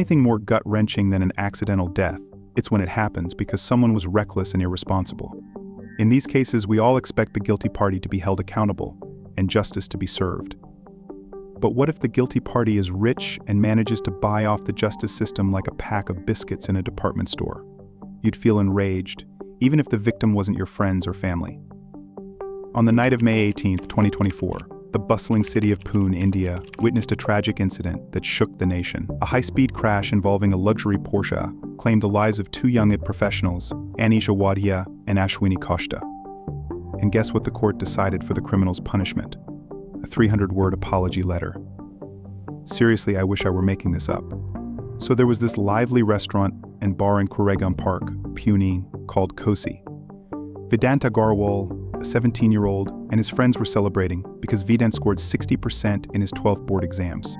Anything more gut-wrenching than an accidental death, it's when it happens because someone was reckless and irresponsible. In these cases, we all expect the guilty party to be held accountable and justice to be served. But what if the guilty party is rich and manages to buy off the justice system like a pack of biscuits in a department store? You'd feel enraged, even if the victim wasn't your friends or family. On the night of May 18, 2024, the bustling city of Pune, India, witnessed a tragic incident that shook the nation. A high-speed crash involving a luxury Porsche claimed the lives of two young professionals, Anish Awadhya and Ashwini Koshta. And guess what the court decided for the criminal's punishment? A 300-word apology letter. Seriously, I wish I were making this up. So there was this lively restaurant and bar in Koregam Park, Pune, called Kosi. Vedant Agarwal, a 17-year-old, and his friends were celebrating because Vedant scored 60% in his 12th board exams.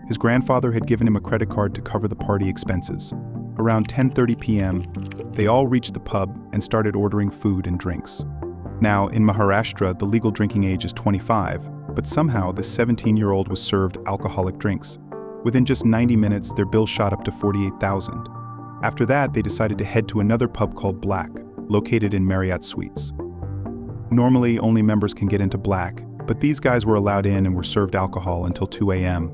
His grandfather had given him a credit card to cover the party expenses. Around 10:30 p.m., they all reached the pub and started ordering food and drinks. Now, in Maharashtra, the legal drinking age is 25, but somehow this 17-year-old was served alcoholic drinks. Within just 90 minutes, their bill shot up to 48,000. After that, they decided to head to another pub called Black, located in Marriott Suites. Normally, only members can get into Black, but these guys were allowed in and were served alcohol until 2 a.m.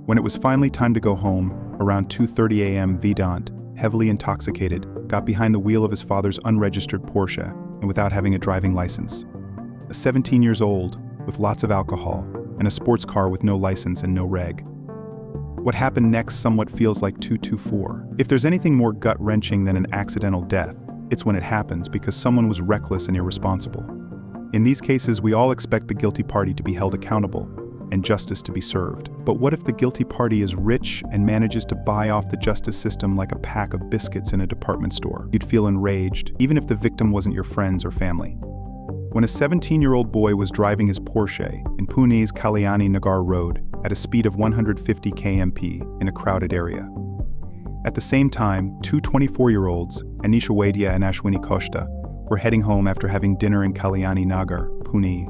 When it was finally time to go home, around 2:30 a.m., Vedant, heavily intoxicated, got behind the wheel of his father's unregistered Porsche and without having a driving license. A 17 years old, with lots of alcohol, and a sports car with no license and no reg. What happened next somewhat feels like 224. If there's anything more gut-wrenching than an accidental death, it's when it happens because someone was reckless and irresponsible. In these cases, we all expect the guilty party to be held accountable and justice to be served. But what if the guilty party is rich and manages to buy off the justice system like a pack of biscuits in a department store? You'd feel enraged, even if the victim wasn't your friends or family. When a 17-year-old boy was driving his Porsche in Pune's Kalyani Nagar road at a speed of 150 km/h in a crowded area. At the same time, two 24-year-olds, Anish Awadhya and Ashwini Koshta, were heading home after having dinner in Kalyani Nagar, Pune.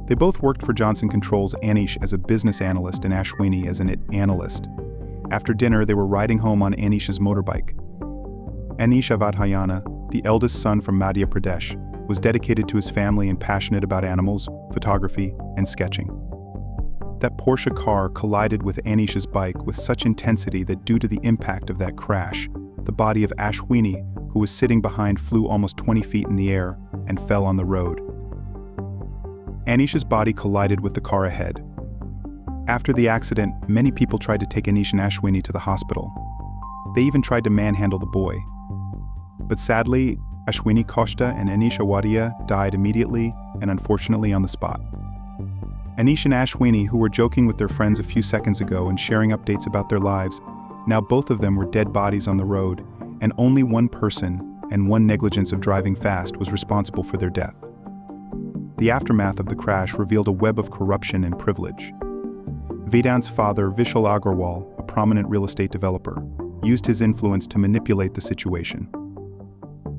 They both worked for Johnson Controls, Anish as a business analyst and Ashwini as an analyst. After dinner, they were riding home on Anish's motorbike. Anish Awadhya, the eldest son from Madhya Pradesh, was dedicated to his family and passionate about animals, photography, and sketching. That Porsche car collided with Anish's bike with such intensity that due to the impact of that crash, the body of Ashwini, who was sitting behind, flew almost 20 feet in the air and fell on the road. Anish's body collided with the car ahead. After the accident, many people tried to take Anish and Ashwini to the hospital. They even tried to manhandle the boy. But sadly, Ashwini Koshta and Anish Awadhya died immediately and unfortunately on the spot. Anish and Ashwini, who were joking with their friends a few seconds ago and sharing updates about their lives, now both of them were dead bodies on the road, and only one person and one negligence of driving fast was responsible for their death. The aftermath of the crash revealed a web of corruption and privilege. Vedant's father, Vedant Agarwal, a prominent real estate developer, used his influence to manipulate the situation.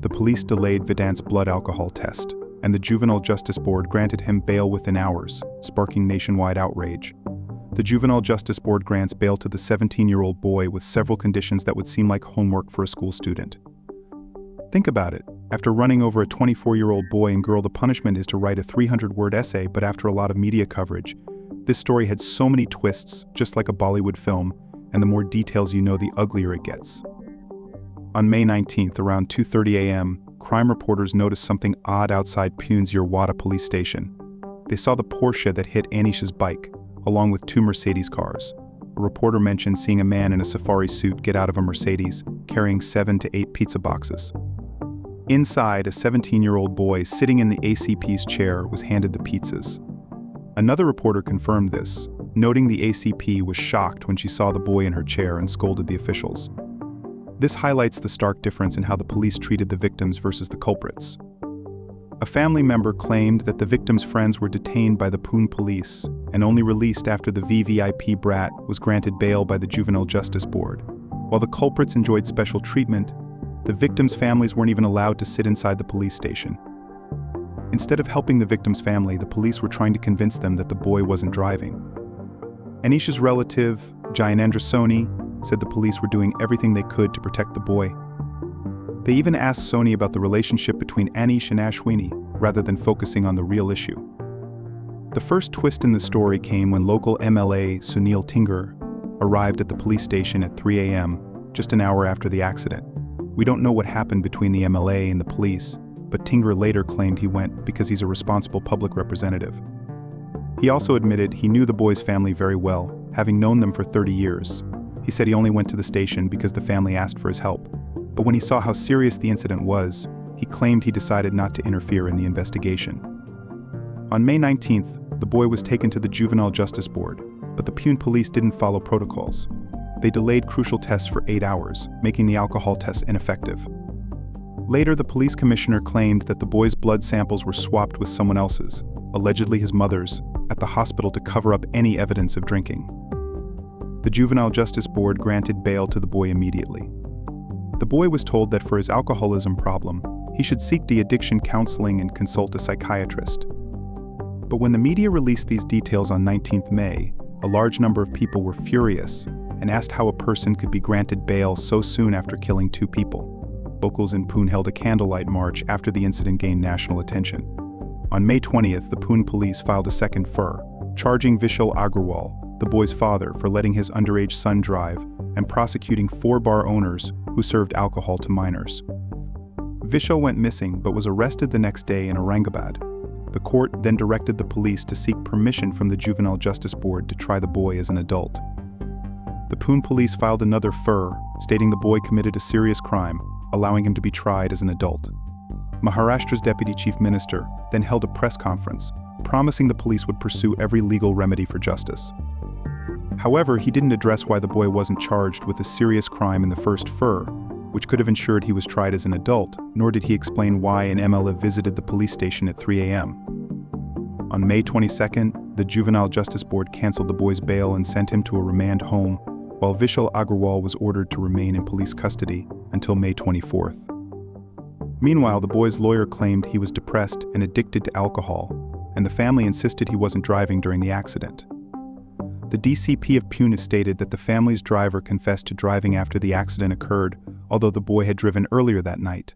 The police delayed Vedant's blood alcohol test, and the Juvenile Justice Board granted him bail within hours, sparking nationwide outrage. The Juvenile Justice Board grants bail to the 17-year-old boy with several conditions that would seem like homework for a school student. Think about it. After running over a 24-year-old boy and girl, the punishment is to write a 300-word essay, but after a lot of media coverage, this story had so many twists, just like a Bollywood film, and the more details you know, the uglier it gets. On May 19th, around 2:30 a.m., crime reporters noticed something odd outside Pune's Yerwada police station. They saw the Porsche that hit Anish's bike, along with two Mercedes cars. A reporter mentioned seeing a man in a safari suit get out of a Mercedes, carrying 7 to 8 pizza boxes. Inside, a 17-year-old boy sitting in the ACP's chair was handed the pizzas. Another reporter confirmed this, noting the ACP was shocked when she saw the boy in her chair and scolded the officials. This highlights the stark difference in how the police treated the victims versus the culprits. A family member claimed that the victim's friends were detained by the Pune police and only released after the VVIP brat was granted bail by the Juvenile Justice Board. While the culprits enjoyed special treatment, the victims' families weren't even allowed to sit inside the police station. Instead of helping the victim's family, the police were trying to convince them that the boy wasn't driving. Anish's relative, Jayanendra Soni, said the police were doing everything they could to protect the boy. They even asked Sony about the relationship between Anish and Ashwini, rather than focusing on the real issue. The first twist in the story came when local MLA Sunil Tingar arrived at the police station at 3 a.m., just an hour after the accident. We don't know what happened between the MLA and the police, but Tingar later claimed he went because he's a responsible public representative. He also admitted he knew the boys' family very well, having known them for 30 years. He said he only went to the station because the family asked for his help. But when he saw how serious the incident was, he claimed he decided not to interfere in the investigation. On May 19th, the boy was taken to the Juvenile Justice Board, but the Pune police didn't follow protocols. They delayed crucial tests for 8 hours, making the alcohol tests ineffective. Later, the police commissioner claimed that the boy's blood samples were swapped with someone else's, allegedly his mother's, at the hospital to cover up any evidence of drinking. The Juvenile Justice Board granted bail to the boy immediately. The boy was told that for his alcoholism problem, he should seek de-addiction counseling and consult a psychiatrist. But when the media released these details on 19th May, a large number of people were furious and asked how a person could be granted bail so soon after killing 2 people. Locals in Pune held a candlelight march after the incident gained national attention. On May 20th, the Pune police filed a second FIR, charging Vedant Agarwal, the boy's father, for letting his underage son drive and prosecuting 4 bar owners who served alcohol to minors. Vishal went missing but was arrested the next day in Aurangabad. The court then directed the police to seek permission from the Juvenile Justice Board to try the boy as an adult. The Pune police filed another FIR, stating the boy committed a serious crime, allowing him to be tried as an adult. Maharashtra's Deputy Chief Minister then held a press conference, promising the police would pursue every legal remedy for justice. However, he didn't address why the boy wasn't charged with a serious crime in the first FIR, which could have ensured he was tried as an adult, nor did he explain why an MLA visited the police station at 3 a.m. On May 22nd, the Juvenile Justice Board canceled the boy's bail and sent him to a remand home, while Vedant Agarwal was ordered to remain in police custody until May 24th. Meanwhile, the boy's lawyer claimed he was depressed and addicted to alcohol, and the family insisted he wasn't driving during the accident. The DCP of Pune stated that the family's driver confessed to driving after the accident occurred, although the boy had driven earlier that night.